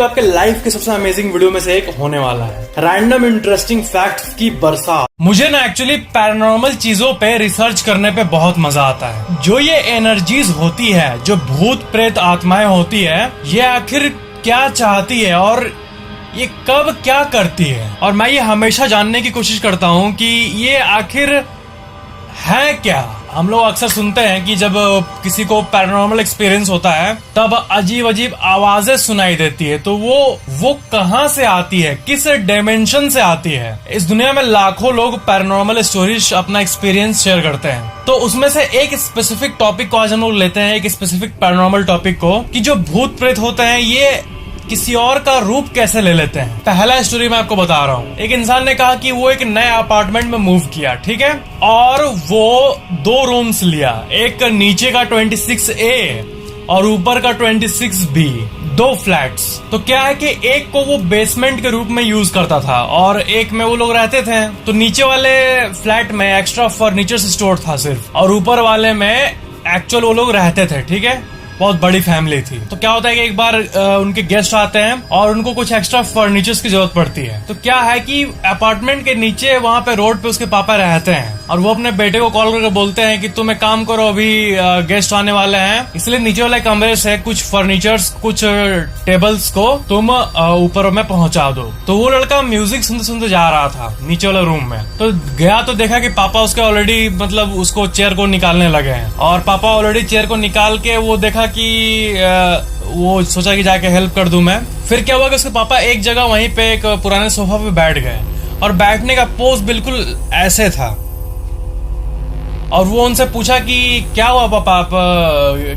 आपके लाइफ के सबसे अमेजिंग वीडियो में से एक होने वाला है रैंडम इंटरेस्टिंग फैक्ट्स की बरसात। मुझे ना एक्चुअली पैरानॉर्मल चीजों पे रिसर्च करने पे बहुत मजा आता है। जो ये एनर्जीज होती है, जो भूत प्रेत आत्माएं होती है, ये आखिर क्या चाहती है और ये कब क्या करती है। और मैं ये हमेशा जानने की कोशिश करता हूँ कि ये आखिर है क्या। हम लोग अक्सर सुनते हैं कि जब किसी को पैरानॉर्मल एक्सपीरियंस होता है तब अजीब अजीब आवाजें सुनाई देती है। तो वो कहाँ से आती है, किस डायमेंशन से आती है। इस दुनिया में लाखों लोग पैरानॉर्मल स्टोरीज अपना एक्सपीरियंस शेयर करते हैं। तो उसमें से एक स्पेसिफिक टॉपिक को आज हम लोग लेते हैं, एक स्पेसिफिक पैरानॉर्मल टॉपिक को, कि जो भूत प्रेत होते हैं ये किसी और का रूप कैसे ले लेते हैं। पहला स्टोरी मैं आपको बता रहा हूँ। एक इंसान ने कहा कि वो एक नए अपार्टमेंट में मूव किया, ठीक है, और वो 2 रूम्स लिया, एक नीचे का 26A और ऊपर का 26B, 2 फ्लैट्स। तो क्या है कि एक को वो बेसमेंट के रूप में यूज करता था और एक में वो लोग रहते थे। तो नीचे वाले फ्लैट में एक्स्ट्रा फर्नीचर स्टोर था सिर्फ, और ऊपर वाले में एक्चुअल वो लोग रहते थे, ठीक है। बहुत बड़ी फैमिली थी। तो क्या होता है कि एक बार उनके गेस्ट आते हैं और उनको कुछ एक्स्ट्रा फर्नीचर्स की जरूरत पड़ती है। तो क्या है कि अपार्टमेंट के नीचे वहां पे रोड पे उसके पापा रहते हैं और वो अपने बेटे को कॉल करके बोलते हैं कि तुम एक काम करो, अभी गेस्ट आने वाले हैं, इसलिए नीचे वाले कमरे से कुछ फर्नीचर्स, कुछ टेबल्स को तुम ऊपर में पहुंचा दो। तो वो लड़का म्यूजिक सुनते सुनते जा रहा था नीचे वाले रूम में। तो गया तो देखा कि पापा उसके ऑलरेडी मतलब उसको चेयर को निकालने लगे हैं, और पापा ऑलरेडी चेयर को निकाल के वो देखा कि वो सोचा कि जाके हेल्प कर दूं मैं। फिर क्या हुआ कि उसके पापा एक जगह वहीं पे एक पुराने सोफा पे बैठ गए और बैठने का पोज बिल्कुल ऐसे था। और वो उनसे पूछा कि क्या हुआ पापा, आप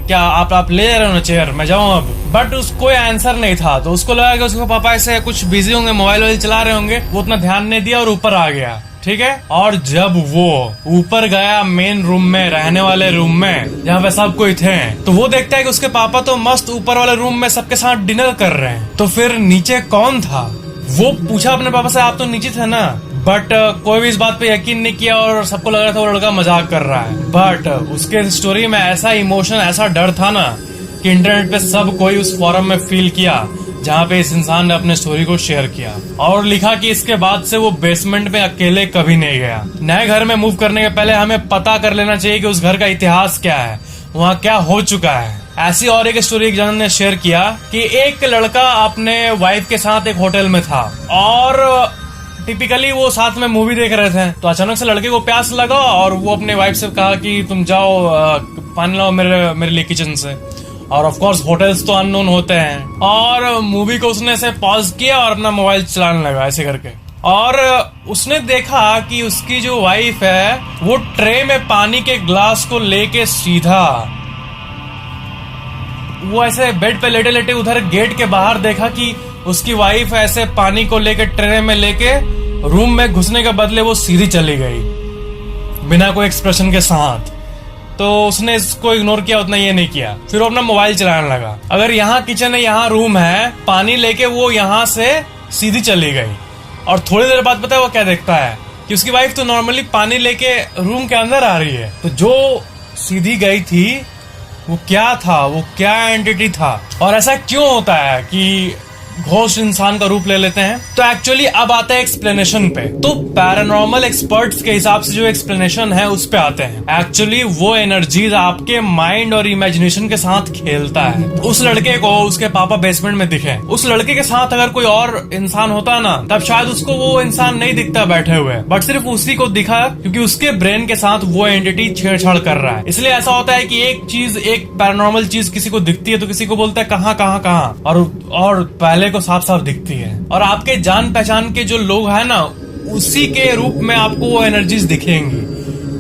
क्या आप ले जा रहे हो ना चेयर, मैं जाऊं अब। बट उसको कोई आंसर नहीं था। तो उसको लगा कि उसके पापा ऐसे कुछ बिजी होंगे, मोबाइल चला रहे होंगे, वो उतना ध्यान नहीं दिया और ऊपर आ गया, ठीक है। और जब वो ऊपर गया मेन रूम में, रहने वाले रूम में जहाँ पे सब कोई थे, तो वो देखता है कि उसके पापा तो मस्त ऊपर वाले रूम में सबके साथ डिनर कर रहे हैं। तो फिर नीचे कौन था? वो पूछा अपने पापा से, आप तो नीचे थे ना। बट कोई भी इस बात पे यकीन नहीं किया और सबको लग रहा था वो लड़का मजाक कर रहा है। बट उसके स्टोरी में ऐसा इमोशन, ऐसा डर था ना कि इंटरनेट पे सब कोई उस फोरम में फील किया जहाँ पे इस इंसान ने अपने स्टोरी को शेयर किया और लिखा कि इसके बाद से वो बेसमेंट में अकेले कभी नहीं गया। नए घर में मूव करने के पहले हमें पता कर लेना चाहिए कि उस घर का इतिहास क्या है, वहाँ क्या हो चुका है। ऐसी और एक स्टोरी एक जन ने शेयर किया कि एक लड़का अपने वाइफ के साथ एक होटल में था और टिपिकली वो साथ में मूवी देख रहे थे। तो अचानक से लड़के को प्यास लगा और वो अपने वाइफ से कहा कि तुम जाओ पानी लाओ मेरे लिए किचन से। और ऑफ कोर्स होटल्स तो अननोन होते हैं। और मूवी को उसने से पॉज किया और अपना मोबाइल चलाने लगा ऐसे करके। और उसने देखा कि उसकी जो वाइफ है वो ट्रे में पानी के ग्लास को लेके सीधा वो ऐसे बेड पे लेटे लेटे उधर गेट के बाहर देखा कि उसकी वाइफ ऐसे पानी को लेके ट्रे में लेके रूम में घुसने के बदले वो सीधी चली गई बिना कोई एक्सप्रेशन के साथ। तो उसने इसको इग्नोर किया, उतना ये नहीं किया। फिर वो अपना मोबाइल चलाने लगा। अगर यहाँ किचन है, यहाँ रूम है, पानी लेके वो यहाँ से सीधी चली गई। और थोड़ी देर बाद पता है वो क्या देखता है कि उसकी वाइफ तो नॉर्मली पानी लेके रूम के अंदर आ रही है। तो जो सीधी गई थी वो क्या था, वो क्या एंटिटी था, और ऐसा क्यों होता है कि घोस्ट इंसान का रूप ले लेते हैं। तो एक्चुअली अब आते हैं एक्सप्लेनेशन पे। तो पैरानॉर्मल एक्सपर्ट्स के हिसाब से जो एक्सप्लेनेशन है उस पे आते हैं। एक्चुअली वो एनर्जीज आपके माइंड और इमेजिनेशन के साथ खेलता है। उस लड़के को उसके पापा बेसमेंट में दिखे, उस लड़के के साथ अगर कोई और इंसान होता ना तब शायद उसको वो इंसान नहीं दिखता बैठे हुए, बट सिर्फ उसी को दिखा क्योंकि उसके ब्रेन के साथ वो एंटिटी छेड़छाड़ कर रहा है। इसलिए ऐसा होता है कि एक चीज, एक पैरानॉर्मल चीज किसी को दिखती है तो किसी को बोलता है कहाँ कहाँ कहाँ, और पहले को साफ साफ दिखती है। और आपके जान पहचान के जो लोग हैं ना उसी के रूप में आपको वो एनर्जीज दिखेंगी,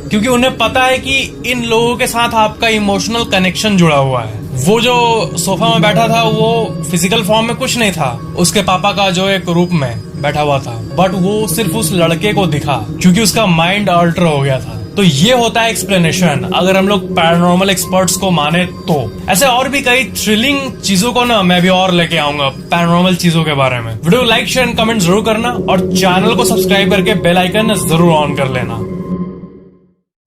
क्योंकि उन्हें पता है कि इन लोगों के साथ आपका इमोशनल कनेक्शन जुड़ा हुआ है। वो जो सोफा में बैठा था वो फिजिकल फॉर्म में कुछ नहीं था, उसके पापा का जो एक रूप में बैठा हुआ था, बट वो सिर्फ उस लड़के को दिखा क्योंकि उसका माइंड अल्टर हो गया था। तो ये होता है एक्सप्लेनेशन अगर हम लोग पैरानॉर्मल एक्सपर्ट्स को माने तो। ऐसे और भी कई थ्रिलिंग चीजों को ना मैं भी और लेके आऊंगा पैरानॉर्मल चीजों के बारे में। Video like share and comment जरूर करना और चैनल को सब्सक्राइब करके बेल आइकन जरूर ऑन कर लेना।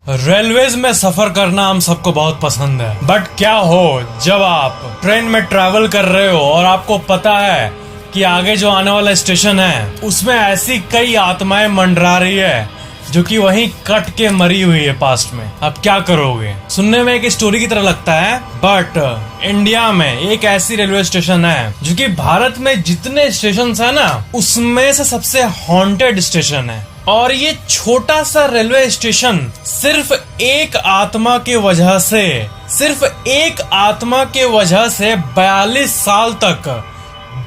रेलवेज में सफर करना हम सबको बहुत पसंद है, बट क्या हो जब आप ट्रेन में ट्रैवल कर रहे हो और आपको पता है कि आगे जो आने वाला स्टेशन है उसमें ऐसी कई आत्माएं मंडरा रही है जो कि वहीं कट के मरी हुई है पास्ट में। अब क्या करोगे? सुनने में एक स्टोरी की तरह लगता है, बट इंडिया में एक ऐसी रेलवे स्टेशन है जो कि भारत में जितने स्टेशन है ना उसमें से सबसे हॉन्टेड स्टेशन है। और ये छोटा सा रेलवे स्टेशन सिर्फ एक आत्मा की वजह से 42 साल तक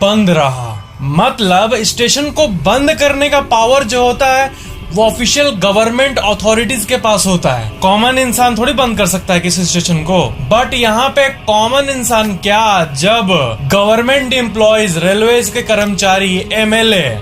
बंद रहा। मतलब स्टेशन को बंद करने का पावर जो होता है वो ऑफिशियल गवर्नमेंट अथॉरिटीज के पास होता है। कॉमन इंसान थोड़ी बंद कर सकता है किसी स्टेशन को। बट यहाँ पे कॉमन इंसान क्या, जब गवर्नमेंट एम्प्लॉयज, रेलवेज के कर्मचारी, एमएलए,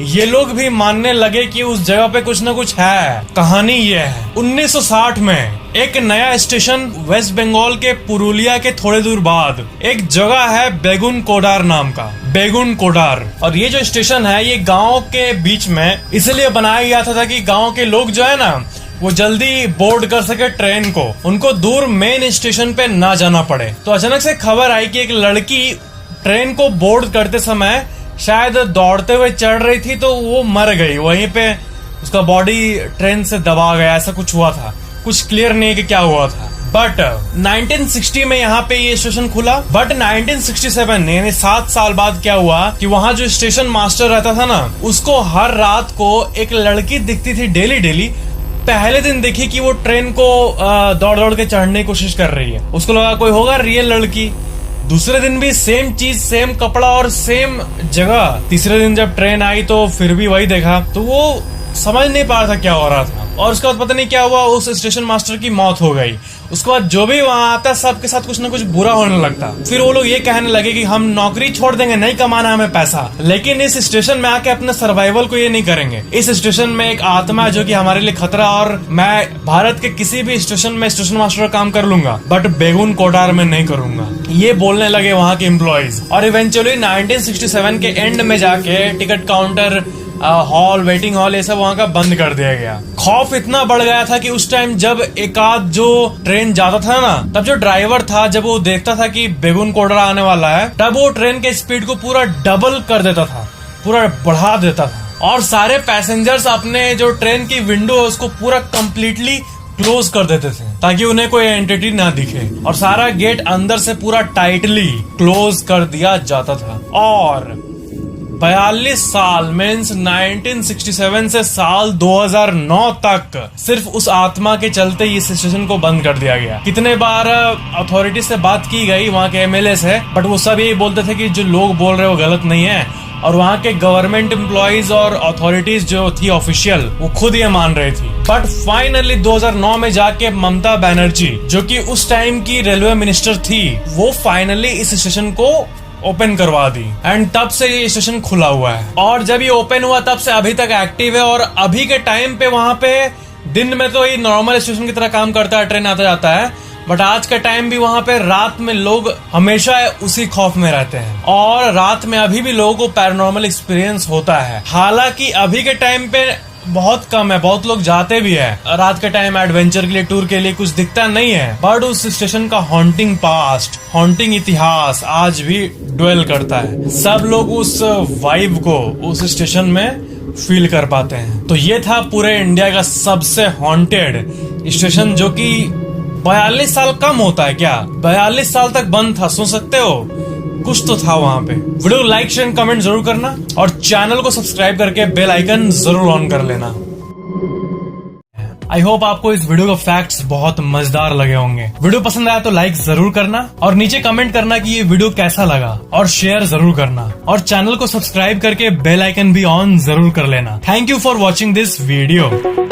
ये लोग भी मानने लगे कि उस जगह पे कुछ न कुछ है। कहानी ये है 1960 में एक नया स्टेशन वेस्ट बंगाल के पुरुलिया के थोड़े दूर बाद एक जगह है बेगुन कोडार नाम का, बेगुन कोडार। और ये जो स्टेशन है ये गांव के बीच में इसलिए बनाया गया था ताकि गांव के लोग जो है ना वो जल्दी बोर्ड कर सके ट्रेन को, उनको दूर मेन स्टेशन पे ना जाना पड़े। तो अचानक से खबर आई कि एक लड़की ट्रेन को बोर्ड करते समय शायद दौड़ते हुए चढ़ रही थी तो वो मर गई, वहीं पे उसका बॉडी ट्रेन से दबा गया, ऐसा कुछ हुआ था। कुछ क्लियर नहीं कि क्या हुआ था। बट 1960 में यहाँ पे ये स्टेशन खुला। बट 1967 यानी 7 साल बाद क्या हुआ कि वहाँ जो स्टेशन मास्टर रहता था ना उसको हर रात को एक लड़की दिखती थी डेली। पहले दिन देखी कि वो ट्रेन को दौड़ दौड़ के चढ़ने की कोशिश कर रही है। उसको लगा कोई होगा रियल लड़की। दूसरे दिन भी सेम चीज, सेम कपड़ा और सेम जगह। तीसरे दिन जब ट्रेन आई तो फिर भी वही देखा। तो वो समझ नहीं पा रहा था क्या हो रहा था। और उसके बाद पता नहीं क्या हुआ, उस स्टेशन मास्टर की मौत हो गई। उसके बाद जो भी वहां आता सबके साथ कुछ ना कुछ बुरा होने लगता। फिर वो लोग ये कहने लगे कि हम नौकरी छोड़ देंगे, नहीं कमाना हमें पैसा, लेकिन इस स्टेशन में आके अपने सर्वाइवल को ये नहीं करेंगे। इस स्टेशन में एक आत्मा है जो कि हमारे लिए खतरा, और मैं भारत के किसी भी स्टेशन में स्टेशन मास्टर का काम कर लूंगा बट बेगुन कोडार में नहीं करूंगा, ये बोलने लगे वहां के एम्प्लॉइज। और इवेंचुअली 1967 के एंड में जाके ticket counter, hall, waiting hall, ये सब वहां का बंद कर दिया गया। खौफ इतना बढ़ गया था कि उस टाइम जब एक आध जो ट्रेन जाता था ना तब जो ड्राइवर था जब वो देखता था कि बेगुन कोडरा आने वाला है तब वो ट्रेन के स्पीड को पूरा डबल कर देता था, पूरा बढ़ा देता था। और सारे पैसेंजर्स अपने जो ट्रेन की विंडो है उसको पूरा कंप्लीटली क्लोज कर देते थे ताकि उन्हें कोई एंटिटी ना दिखे। और सारा गेट अंदर से पूरा टाइटली क्लोज कर दिया जाता था। और 42 साल मीन्स 1967 से साल 2009 तक सिर्फ उस आत्मा के चलते इस स्टेशन को बंद कर दिया गया। कितने बार अथॉरिटी से बात की गई वहाँ के एमएलए से, बट वो सब यही बोलते थे कि जो लोग बोल रहे हैं वो गलत नहीं है। और वहाँ के गवर्नमेंट एम्प्लॉइज और अथॉरिटीज जो थी ऑफिशियल वो खुद ये मान रही थी। बट फाइनली 2009 में जाके ममता बनर्जी जो कि उस टाइम की रेलवे मिनिस्टर थी वो फाइनली इस स्टेशन को ओपन करवा दी। एंड तब से ये स्टेशन खुला हुआ है। और जब ये ओपन हुआ तब से अभी तक एक्टिव है। और अभी के टाइम पे वहाँ पे दिन में तो ये नॉर्मल स्टेशन की तरह काम करता है, ट्रेन आता जाता है, बट आज का टाइम भी वहाँ पे रात में लोग हमेशा उसी खौफ में रहते हैं। और रात में अभी भी लोगों को पैरानॉर्मल एक्सपीरियंस होता है। हालांकि अभी के टाइम पे बहुत कम है, बहुत लोग जाते भी है रात के टाइम एडवेंचर के लिए, टूर के लिए, कुछ दिखता नहीं है। बट उस स्टेशन का हॉन्टिंग पास्ट, हॉन्टिंग इतिहास आज भी ड्वेल करता है। सब लोग उस वाइब को उस स्टेशन में फील कर पाते हैं। तो ये था पूरे इंडिया का सबसे हॉन्टेड स्टेशन जो कि 42 साल कम होता है क्या, 42 साल तक बंद था। सुन सकते हो, कुछ तो था वहां पे। वीडियो लाइक, शेयर, कमेंट जरूर करना और चैनल को सब्सक्राइब करके बेल आइकन जरूर ऑन कर लेना। आई होप आपको इस वीडियो के फैक्ट्स बहुत मजेदार लगे होंगे। वीडियो पसंद आया तो लाइक जरूर करना और नीचे कमेंट करना कि ये वीडियो कैसा लगा और शेयर जरूर करना और चैनल को सब्सक्राइब करके बेल आइकन भी ऑन जरूर कर लेना। Thank you for watching this video.